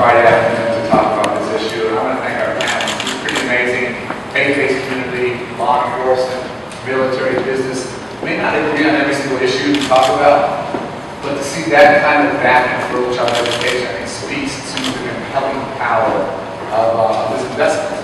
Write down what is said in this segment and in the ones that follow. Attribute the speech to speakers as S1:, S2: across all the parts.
S1: Friday afternoon to talk about this issue. And I want to thank our panel. It's pretty amazing. Faith-based community, law enforcement, military, business. We may not agree on every single issue we talk about, but to see that kind of back and approach on education, I think, speaks to the compelling power of this investment.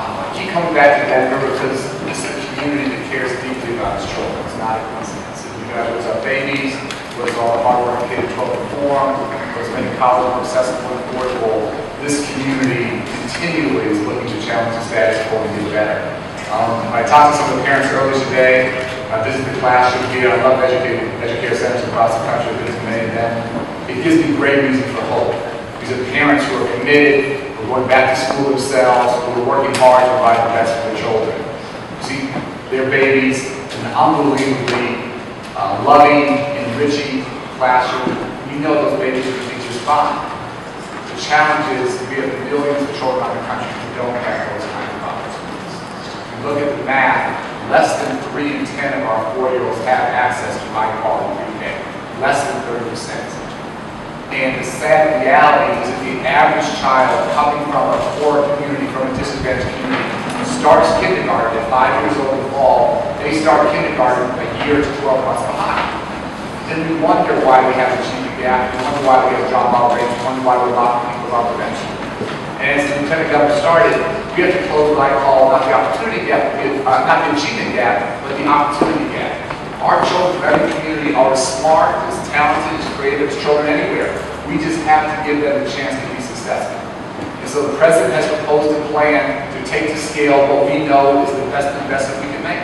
S1: I keep coming back to Denver because this is a community that cares deeply about its children. It's not a coincidence. You guys, it was our babies, it was all the hard work K-12 reform, it was making college more accessible and affordable. This community continually is looking to challenge the status quo and do better. I talked to some of the parents earlier today. I visited the classroom here. I love educator centers across the country. I visited many of them. It gives me great reason for hope. These are parents who are committed, who are going back to school themselves, who are working hard to provide the best for their children. You see their babies in an unbelievably loving, enriching classroom. You know those babies are teachers fine. The challenge is we have millions of children in the country who don't have those kind of opportunities. If you look at the math, less than 3 in 10 of our 4-year-olds have access to high-quality pre-K. Less than 30%. And the sad reality is that the average child coming from a poor community, from a disadvantaged community, starts kindergarten at 5 years old in the fall. They start kindergarten a year to 12 months behind. Then we wonder why we have a achievement gap. We wonder why we have dropout rates. We wonder why we're locking people out prevention. And as the Lieutenant Governor started, we have to close what I call not the opportunity gap, not the achievement gap, but the opportunity gap. Our children from every community are as smart, as talented, as creative as children anywhere. We just have to give them a chance to be successful. And so the President has proposed a plan to take to scale what we know is the best investment we can make.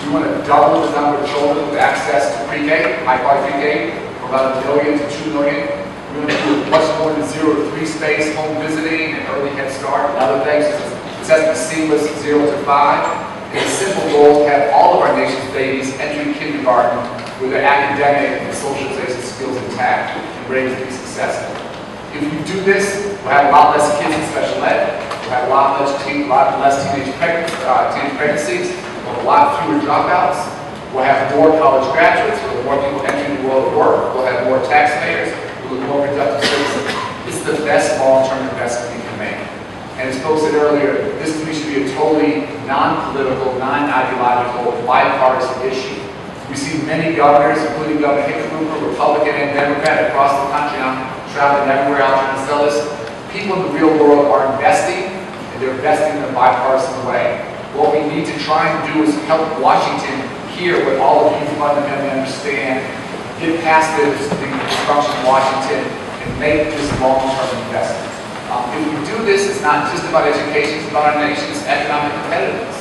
S1: We want to double the number of children with access to pre-K, high-quality pre-K, from about 1 million to 2 million. We want to do much more than 0 to 3 space, home visiting, and early head start, and other things. This has to be seamless 0 to 5. And the simple goal is to have all of our nation's babies entering kindergarten with their academic and socialization skills intact and ready to be successful. If we do this, we'll have a lot less kids in special ed, we'll have a lot less teenage pregnancies, we'll have a lot fewer dropouts, we'll have more college graduates, we'll have more people entering the world of work, we'll have more taxpayers, we'll have more productive citizens. This is the best long-term investment we can make. And as folks said earlier, this to me should be a totally non-political, non-ideological, bipartisan issue. We see many governors, including Governor Hickenlooper, Republican and Democrat, across the country. I'm traveling everywhere out trying to sell this. People in the real world are investing, and they're investing in a bipartisan way. What we need to try and do is help Washington hear what all of you fundamentally understand, get past the dysfunction in Washington, and make this long-term investment. If we do this, it's not just about education, it's about our nation's economic competitiveness.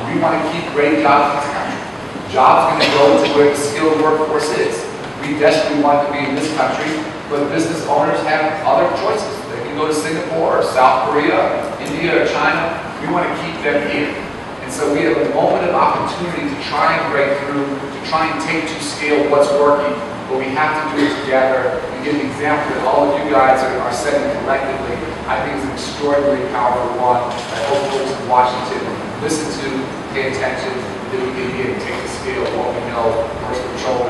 S1: We want to keep great jobs in this country. Jobs are going to go to where the skilled workforce is. We desperately want to be in this country, but business owners have other choices. They can go to Singapore or South Korea, India or China. We want to keep them here. And so we have a moment of opportunity to try and break through, to try and take to scale what's working. But we have to do it together and give an example that all of you guys are setting collectively. I think is an extraordinarily powerful one. I hope folks in Washington listen to, pay attention, that we can begin to take the scale of what we know works for children